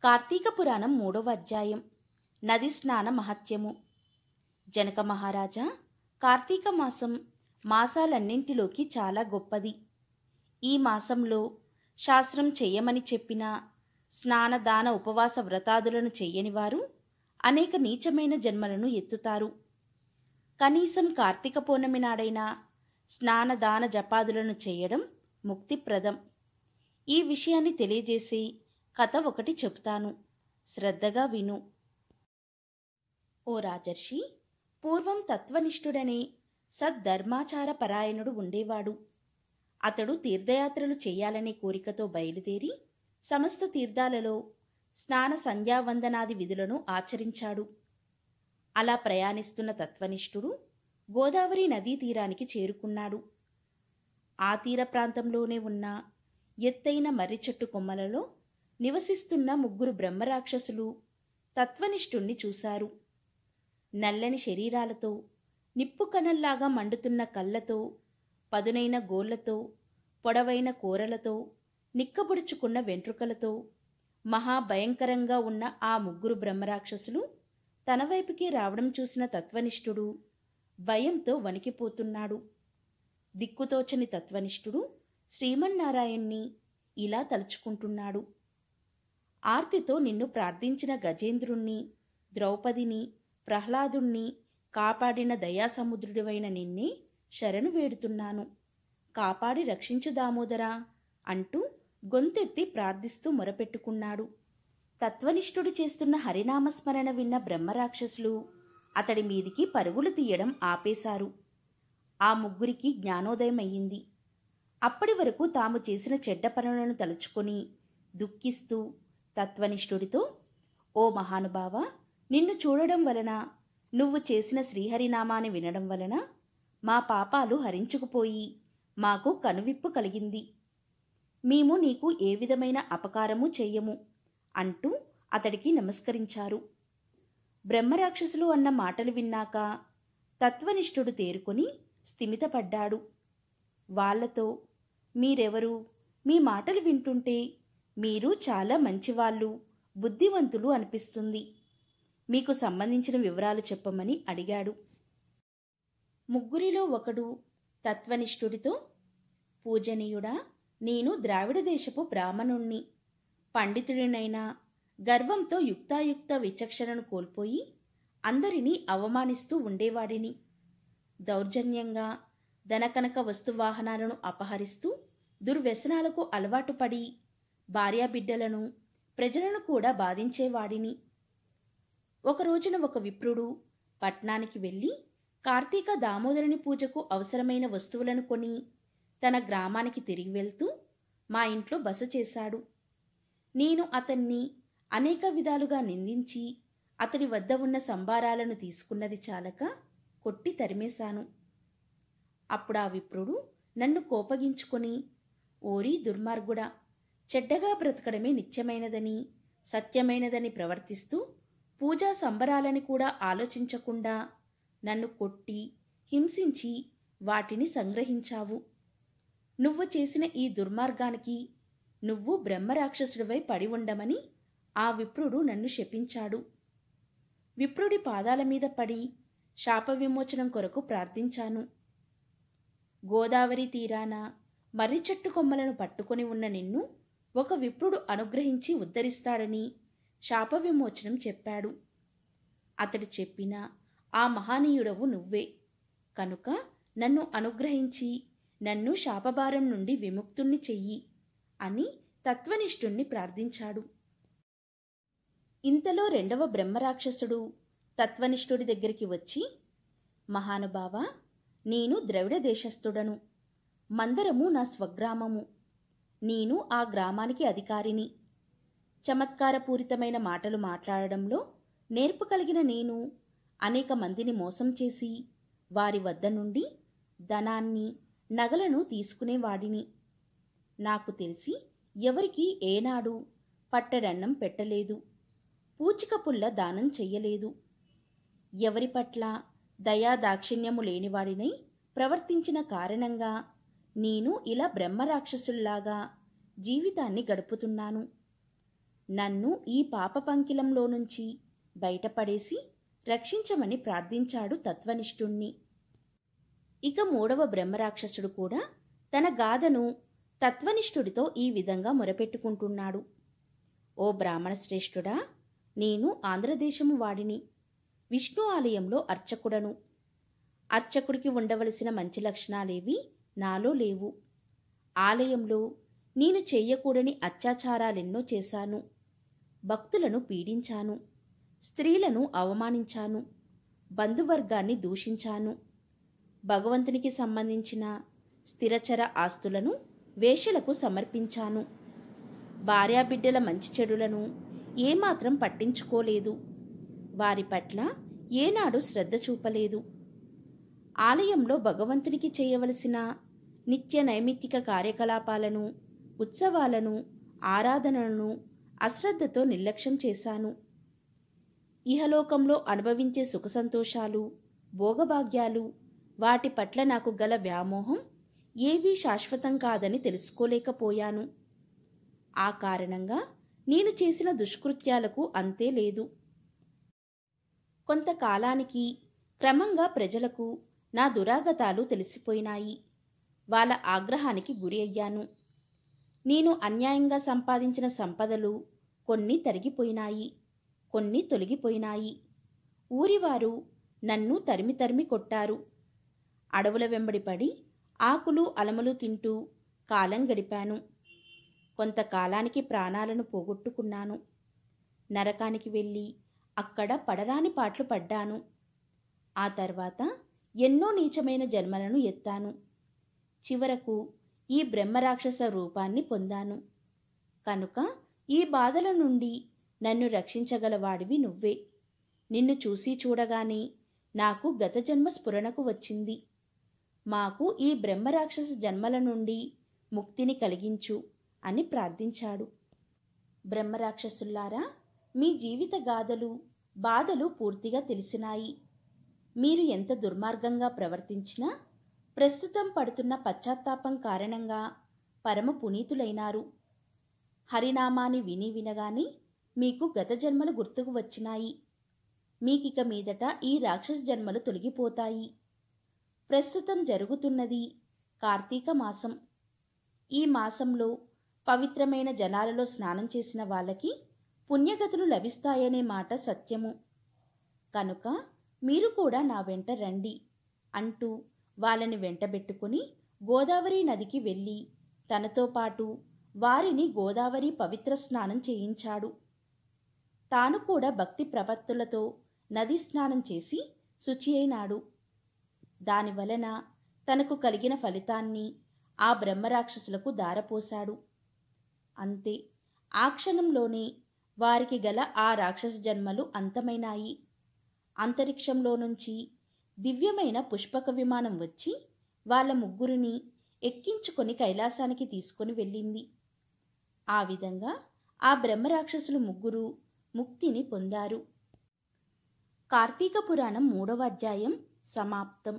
కార్తీక పురాణం 3వ అధ్యాయం నది స్నాన మహత్యము. జనక మహారాజా, కార్తీక మాసం మాసాలన్నింటిలోకి చాలా గొప్పది. ఈ మాసంలో శాస్త్రం చెయ్యమని చెప్పిన స్నానదాన ఉపవాస వ్రతాదులను చెయ్యని వారు అనేక నీచమైన జన్మలను ఎత్తుతారు. కనీసం కార్తీక పౌర్ణమి నాడైనా స్నానదాన జపాదులను చేయడం ముక్తిప్రదం. ఈ విషయాన్ని తెలియజేసే కథ ఒకటి చెబుతాను, శ్రద్ధగా విను. ఓ రాజర్షి, పూర్వం తత్వనిష్ఠుడనే సద్ధర్మాచార పరాయణుడు ఉండేవాడు. అతడు తీర్థయాత్రలు చెయ్యాలనే కోరికతో బయలుదేరి సమస్త తీర్థాలలో స్నాన సంధ్యావందనాది విధులను ఆచరించాడు. అలా ప్రయాణిస్తున్న తత్వనిష్ఠుడు గోదావరి నదీ తీరానికి చేరుకున్నాడు. ఆ తీర ప్రాంతంలోనే ఉన్న ఎత్తైన మర్రి చెట్టు కొమ్మలలో నివసిస్తున్న 3 బ్రహ్మరాక్షసులు తత్వనిష్ఠుణ్ణి చూశారు. నల్లని శరీరాలతో, నిప్పు కణల్లాగా మండుతున్న కళ్ళతో, పదునైన గోళ్లతో, పొడవైన కూరలతో, నిక్కబుడుచుకున్న వెంట్రుకలతో మహాభయంకరంగా ఉన్న ఆ 3 బ్రహ్మరాక్షసులు తన వైపుకే రావడం చూసిన తత్వనిష్ఠుడు భయంతో వణికిపోతున్నాడు. దిక్కుతోచని తత్వనిష్ఠుడు శ్రీమన్నారాయణ్ణి ఇలా తలుచుకుంటున్నాడు. ఆర్తితో నిన్ను ప్రార్థించిన గజేంద్రుణ్ణి, ద్రౌపదిని, ప్రహ్లాదుణ్ణి కాపాడిన దయాసముద్రుడివైన నిన్నే శరణు వేడుతున్నాను. కాపాడి రక్షించు దామోదరా అంటూ గొంతెత్తి ప్రార్థిస్తూ మొరపెట్టుకున్నాడు. తత్వనిష్ఠుడు చేస్తున్న హరినామస్మరణ విన్న బ్రహ్మరాక్షసులు అతడి మీదికి పరుగులు తీయడం ఆపేశారు. ఆ 3కి జ్ఞానోదయమయ్యింది. అప్పటి వరకు తాము చేసిన చెడ్డ పనులను తలుచుకొని దుఃఖిస్తూ తత్వనిష్ఠుడితో, ఓ మహానుభావ, నిన్ను చూడడం వలన, నువ్వు చేసిన శ్రీహరినామాన్ని వినడం వలన మా పాపాలు హరించుకుపోయి మాకు కనువిప్పు కలిగింది. మేము నీకు ఏ విధమైన అపకారము చెయ్యము అంటూ అతడికి నమస్కరించారు. బ్రహ్మరాక్షసులు అన్న మాటలు విన్నాక తత్వనిష్ఠుడు తేరుకొని స్థిమితపడ్డాడు. వాళ్లతో, మీరెవరు? మీ మాటలు వింటుంటే మీరు చాలా మంచివాళ్ళు, బుద్ధివంతులు అనిపిస్తుంది. మీకు సంబంధించిన వివరాలు చెప్పమని అడిగాడు. 3లో ఒకడు తత్వనిష్ఠుడితో, పూజనీయుడా, నేను ద్రావిడ దేశపు బ్రాహ్మణుణ్ణి. పండితుడినైనా గర్వంతో యుక్తాయుక్త విచక్షణను కోల్పోయి అందరినీ అవమానిస్తూ ఉండేవాడిని. దౌర్జన్యంగా ధనకనక వస్తువాహనాలను అపహరిస్తూ దుర్వ్యసనాలకు అలవాటు పడి భార్యాబిడ్డలను, ప్రజలను కూడా బాధించేవాడిని. ఒకరోజున ఒక విప్రుడు పట్నానికి వెళ్ళి కార్తీక దామోదరుని పూజకు అవసరమైన వస్తువులను కొని తన గ్రామానికి తిరిగి వెళ్తూ మా ఇంట్లో బస చేశాడు. నేను అతన్ని అనేక విధాలుగా నిందించి అతడి వద్ద ఉన్న సంభారాలను తీసుకున్నది చాలక కొట్టి తరిమేశాను. అప్పుడు ఆ విప్రుడు నన్ను కోపగించుకొని, ఓరి దుర్మార్గుడా, చెడ్డగా బ్రతకడమే నిత్యమైనదని, సత్యమైనదని ప్రవర్తిస్తూ పూజా సంబరాలని కూడా ఆలోచించకుండా నన్ను కొట్టి, హింసించి వాటిని సంగ్రహించావు. నువ్వు చేసిన ఈ దుర్మార్గానికి నువ్వు బ్రహ్మరాక్షసుడివై పడి ఉండమని ఆ విప్రుడు నన్ను శపించాడు. విప్రుడి పాదాల మీద పడి శాప విమోచనం కొరకు ప్రార్థించాను. గోదావరి తీరాన మర్రి చెట్టు కొమ్మలను పట్టుకొని ఉన్న నిన్ను ఒక విప్రుడు అనుగ్రహించి ఉద్ధరిస్తాడని శాప విమోచనం చెప్పాడు. అతడు చెప్పిన ఆ మహానీయుడవు నువ్వే కనుక నన్ను అనుగ్రహించి నన్ను శాపభారం నుండి విముక్తుణ్ణి చెయ్యి అని తత్వనిష్ఠుణ్ణి ప్రార్థించాడు. ఇంతలో 2వ బ్రహ్మరాక్షసుడు తత్వనిష్ఠుడి దగ్గరికి వచ్చి, మహానుభావ, నేను ద్రవిడ దేశస్థుడను. మందరము నా స్వగ్రామము. నేను ఆ గ్రామానికి అధికారిని. చమత్కారపూరితమైన మాటలు మాట్లాడడంలో నేర్పు కలిగిన నేను అనేక మందిని మోసం చేసి వారి వద్ద నుండి ధనాన్ని, నగలను తీసుకునేవాడిని. నాకు తెలిసి ఎవరికి ఏనాడు పట్టడన్నం పెట్టలేదు, పూచిక పుల్ల దానం చెయ్యలేదు. ఎవరి పట్ల దయా దాక్షిణ్యము లేనివాడినై ప్రవర్తించిన కారణంగా నేను ఇలా బ్రహ్మరాక్షసుల్లాగా జీవితాన్ని గడుపుతున్నాను. నన్ను ఈ పాప పంకిలంలో నుంచి బయటపడేసి రక్షించమని ప్రార్థించాడు తత్వనిష్ఠుణ్ణి. ఇక 3వ బ్రహ్మరాక్షసుడు కూడా తన గాథను తత్వనిష్ఠుడితో ఈ విధంగా మొరపెట్టుకుంటున్నాడు. ఓ బ్రాహ్మణ శ్రేష్ఠుడా, నేను ఆంధ్రదేశము వాడిని, విష్ణు ఆలయంలో అర్చకుడను. అర్చకుడికి ఉండవలసిన మంచి లక్షణాలేవి నాలో లేవు. ఆలయంలో నేను చెయ్యకూడని అత్యాచారాలెన్నో చేశాను. భక్తులను పీడించాను, స్త్రీలను అవమానించాను, బంధువర్గాన్ని దూషించాను. భగవంతునికి సంబంధించిన స్థిరచర ఆస్తులను వేశ్యలకు సమర్పించాను. భార్యాబిడ్డల మంచి చెడులను ఏమాత్రం పట్టించుకోలేదు. వారి పట్ల ఏనాడు శ్రద్ధ చూపలేదు. ఆలయంలో భగవంతునికి చేయవలసిన నిత్య నైమిత్తిక కార్యకలాపాలను, ఉత్సవాలను, ఆరాధనలను అశ్రద్ధతో నిర్లక్ష్యం చేశాను. ఇహలోకంలో అనుభవించే సుఖ సంతోషాలు, భోగభాగ్యాలు, వాటి పట్ల నాకు గల వ్యామోహం ఏవీ శాశ్వతం కాదని తెలుసుకోలేకపోయాను. ఆ కారణంగా నేను చేసిన దుష్కృత్యాలకు అంతే లేదు. కొంతకాలానికి క్రమంగా ప్రజలకు నా దురాగతాలు తెలిసిపోయినాయి. వాళ్ళ ఆగ్రహానికి గురి అయ్యాను. నేను అన్యాయంగా సంపాదించిన సంపదలు కొన్ని తరిగిపోయినాయి, కొన్ని తొలగిపోయినాయి. ఊరివారు నన్ను తరిమి తరిమి కొట్టారు. అడవుల వెంబడి పడి ఆకులు అలములు తింటూ కాలం గడిపాను. కొంతకాలానికి ప్రాణాలను పోగొట్టుకున్నాను. నరకానికి వెళ్ళి అక్కడ పడరాని పాట్లు పడ్డాను. ఆ తర్వాత ఎన్నో నీచమైన జన్మలను ఎత్తాను. చివరకు ఈ బ్రహ్మరాక్షస రూపాన్ని పొందాను. కనుక ఈ బాధల నుండి నన్ను రక్షించగలవాడివి నువ్వే. నిన్ను చూసి చూడగానే నాకు గత జన్మ స్ఫురణకు వచ్చింది. మాకు ఈ బ్రహ్మరాక్షస జన్మల నుండి ముక్తిని కలిగించు అని ప్రార్థించాడు. బ్రహ్మరాక్షసుల్లారా, మీ జీవిత గాథలు, బాధలు పూర్తిగా తెలిసినాయి. మీరు ఎంత దుర్మార్గంగా ప్రవర్తించినా ప్రస్తుతం పడుతున్న పశ్చాత్తాపం కారణంగా పరమ పునీతులైనారు. హరినామాన్ని విని వినగానే మీకు గత జన్మలు గుర్తుకు వచ్చినాయి. మీకిక మీదట ఈ రాక్షస జన్మలు తొలగిపోతాయి. ప్రస్తుతం జరుగుతున్నది కార్తీక మాసం. ఈ మాసంలో పవిత్రమైన జలాలలో స్నానం చేసిన వాళ్ళకి పుణ్యగతులు లభిస్తాయనే మాట సత్యము. కనుక మీరు కూడా నా వెంట రండి అంటూ వాళ్ళని వెంటబెట్టుకుని గోదావరి నదికి వెళ్ళి తనతో పాటు వారిని గోదావరి పవిత్ర స్నానం చేయించాడు. తాను కూడా భక్తి ప్రపత్తులతో నదీ స్నానం చేసి శుచి అయినాడు. దానివలన తనకు కలిగిన ఫలితాన్ని ఆ బ్రహ్మరాక్షసులకు దారపోశాడు. అంతే, ఆ క్షణంలోనే వారికి గల ఆ రాక్షస జన్మలు అంతమైనాయి. అంతరిక్షంలో నుంచి దివ్యమైన పుష్పక విమానం వచ్చి వాళ్ళ ముగ్గురిని ఎక్కించుకొని కైలాసానికి తీసుకొని వెళ్ళింది. ఆ విధంగా ఆ బ్రహ్మరాక్షసులు ముగ్గురు ముక్తిని పొందారు. కార్తీక పురాణం 3వ అధ్యాయం సమాప్తం.